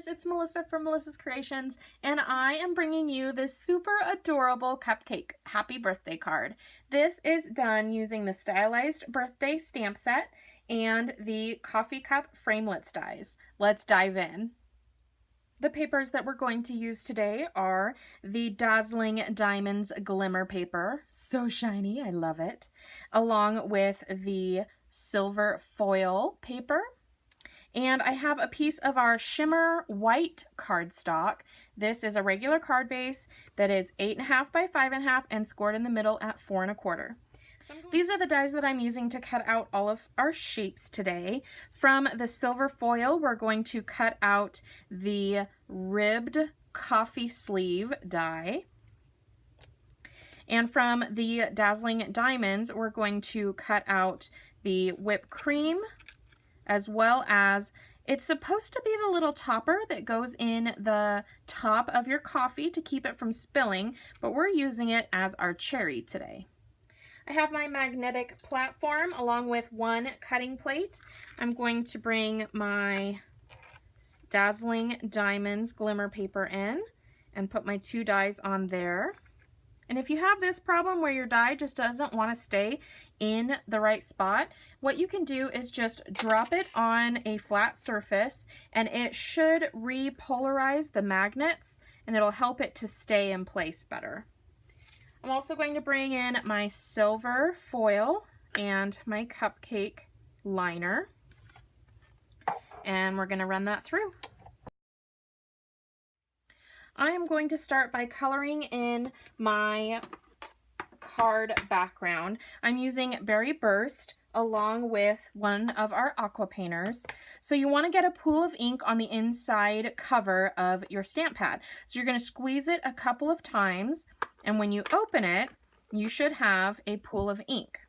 it's Melissa from Melissa's Creations, and I am bringing you this super adorable cupcake happy birthday card. This is done using the Stylized Birthday stamp set and the Coffee Cup Framelits Dies. Let's dive in. The papers that we're going to use today are the Dazzling Diamonds Glimmer paper, so shiny, I love it, along with the silver foil paper. And I have a piece of our shimmer white cardstock. This is a regular card base that is 8.5 by 5.5 and scored in the middle at 4 1/4. These are the dies that I'm using to cut out all of our shapes today. From the silver foil, we're going to cut out the ribbed coffee sleeve die. And from the Dazzling Diamonds, we're going to cut out the whipped cream, as well as it's supposed to be the little topper that goes in the top of your coffee to keep it from spilling, but we're using it as our cherry today. I have my magnetic platform along with one cutting plate. I'm going to bring my Dazzling Diamonds glimmer paper in and put my 2 dies on there. And if you have this problem where your die just doesn't want to stay in the right spot, what you can do is just drop it on a flat surface and it should repolarize the magnets and it'll help it to stay in place better. I'm also going to bring in my silver foil and my cupcake liner, and we're going to run that through. I am going to start by coloring in my card background. I'm using Berry Burst along with one of our Aqua Painters. So you want to get a pool of ink on the inside cover of your stamp pad. So you're going to squeeze it a couple of times, and when you open it, you should have a pool of ink.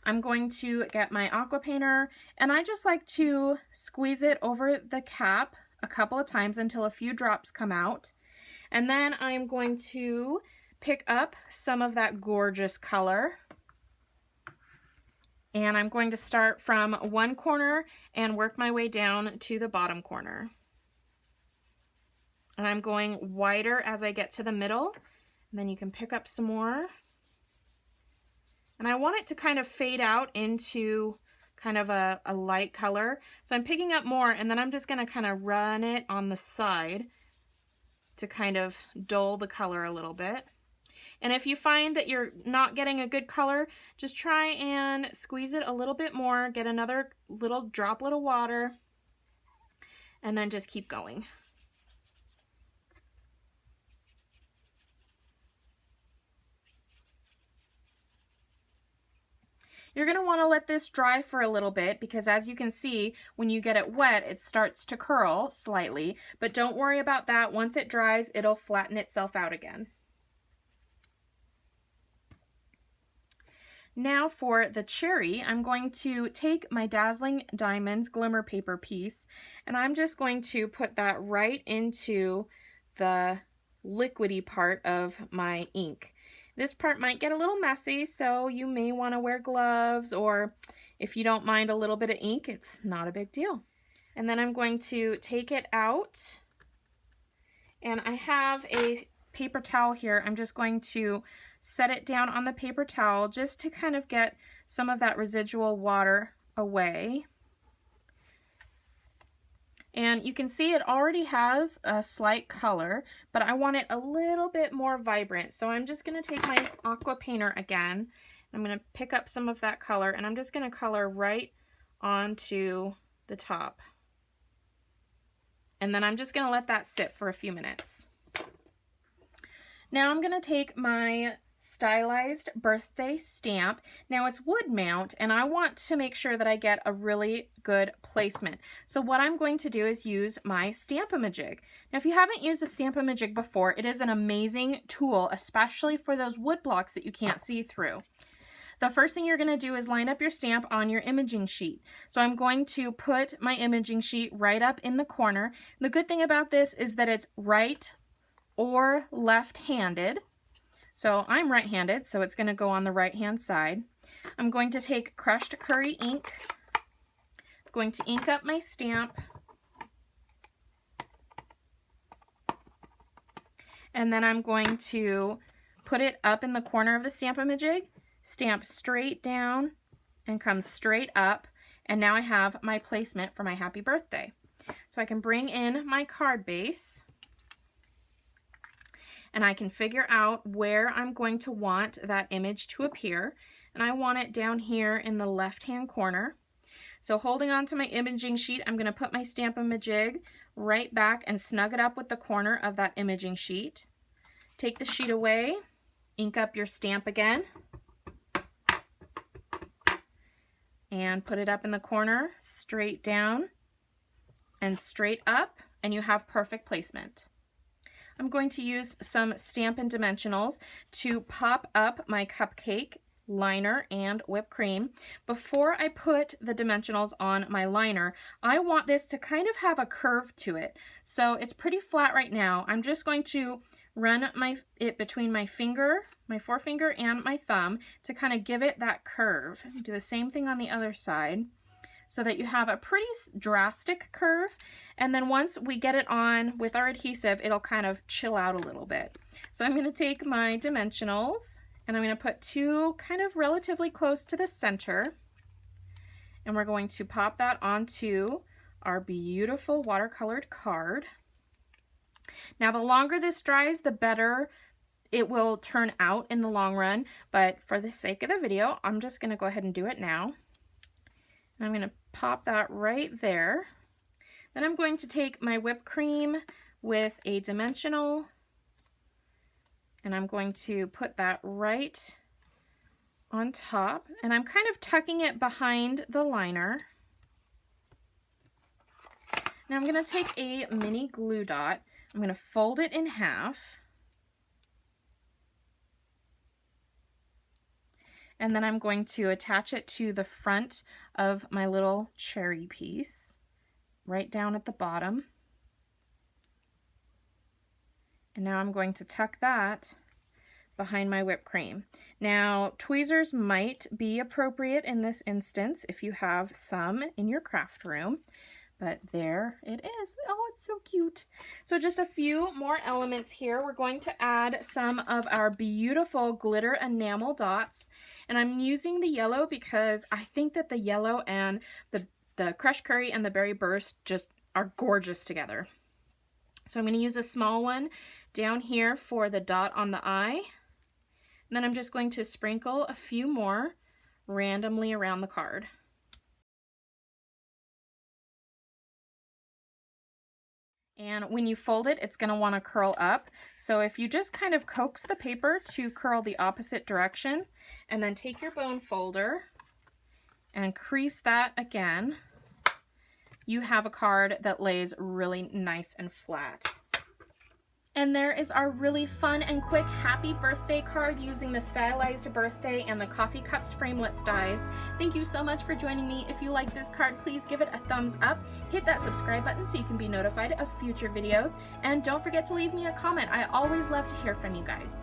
I'm going to get my Aqua Painter, and I just like to squeeze it over the cap a couple of times until a few drops come out. And then I'm going to pick up some of that gorgeous color. And I'm going to start from one corner and work my way down to the bottom corner. And I'm going wider as I get to the middle. And then you can pick up some more. And I want it to kind of fade out into kind of a light color. So I'm picking up more, and then I'm just going to kind of run it on the side to kind of dull the color a little bit. And if you find that you're not getting a good color, just try and squeeze it a little bit more, get another little droplet of water, and then just keep going. You're going to want to let this dry for a little bit because, as you can see, when you get it wet, it starts to curl slightly, but don't worry about that. Once it dries, it'll flatten itself out again. Now for the cherry, I'm going to take my Dazzling Diamonds glimmer paper piece, and I'm just going to put that right into the liquidy part of my ink. This part might get a little messy, so you may want to wear gloves, or if you don't mind a little bit of ink, it's not a big deal. And then I'm going to take it out, and I have a paper towel here. I'm just going to set it down on the paper towel just to kind of get some of that residual water away. And you can see it already has a slight color, but I want it a little bit more vibrant. So I'm just going to take my Aqua Painter again. I'm going to pick up some of that color, and I'm just going to color right onto the top. And then I'm just going to let that sit for a few minutes. Now I'm going to take my Stylized Birthday stamp. Now it's wood mount, and I want to make sure that I get a really good placement. So what I'm going to do is use my Stamp-a-ma-jig. Now if you haven't used a Stamp-a-ma-jig before, it is an amazing tool, especially for those wood blocks that you can't see through. The first thing you're going to do is line up your stamp on your imaging sheet. So I'm going to put my imaging sheet right up in the corner. The good thing about this is that it's right or left-handed. So I'm right-handed, so it's going to go on the right-hand side. I'm going to take crushed curry ink. I'm going to ink up my stamp. And then I'm going to put it up in the corner of the Stamp-a-ma-jig, stamp straight down and come straight up. And now I have my placement for my happy birthday. So I can bring in my card base and I can figure out where I'm going to want that image to appear. And I want it down here in the left-hand corner. So holding on to my imaging sheet, I'm going to put my Stamp-a-ma-jig right back and snug it up with the corner of that imaging sheet. Take the sheet away, ink up your stamp again, and put it up in the corner, straight down and straight up, and you have perfect placement. I'm going to use some Stampin' dimensionals to pop up my cupcake liner and whipped cream. Before I put the dimensionals on my liner, I want this to kind of have a curve to it. So it's pretty flat right now. I'm just going to run it between my forefinger and my thumb to kind of give it that curve. Do the same thing on the other side so that you have a pretty drastic curve. And then once we get it on with our adhesive, it'll kind of chill out a little bit. So I'm going to take my dimensionals and I'm going to put two kind of relatively close to the center. And we're going to pop that onto our beautiful watercolored card. Now, the longer this dries, the better it will turn out in the long run, but for the sake of the video, I'm just going to go ahead and do it now. And I'm going to pop that right there. Then I'm going to take my whipped cream with a dimensional, and I'm going to put that right on top, and I'm kind of tucking it behind the liner. Now I'm going to take a mini glue dot. I'm going to fold it in half, and then I'm going to attach it to the front of my little cherry piece, right down at the bottom. And now I'm going to tuck that behind my whipped cream. Now, tweezers might be appropriate in this instance if you have some in your craft room. But there it is. Oh, it's so cute. So just a few more elements here. We're going to add some of our beautiful glitter enamel dots. And I'm using the yellow because I think that the yellow and the crushed curry and the berry burst just are gorgeous together. So I'm going to use a small one down here for the dot on the eye. And then I'm just going to sprinkle a few more randomly around the card. And when you fold it, it's going to want to curl up. So if you just kind of coax the paper to curl the opposite direction, and then take your bone folder and crease that again, you have a card that lays really nice and flat. And there is our really fun and quick happy birthday card using the Stylized Birthday and the Coffee Cups Framelits Dies. Thank you so much for joining me. If you like this card, please give it a thumbs up. Hit that subscribe button so you can be notified of future videos. And don't forget to leave me a comment. I always love to hear from you guys.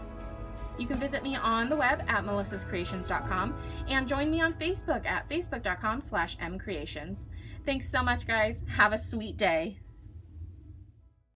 You can visit me on the web at melissascreations.com and join me on Facebook at facebook.com/mcreations. Thanks so much, guys. Have a sweet day.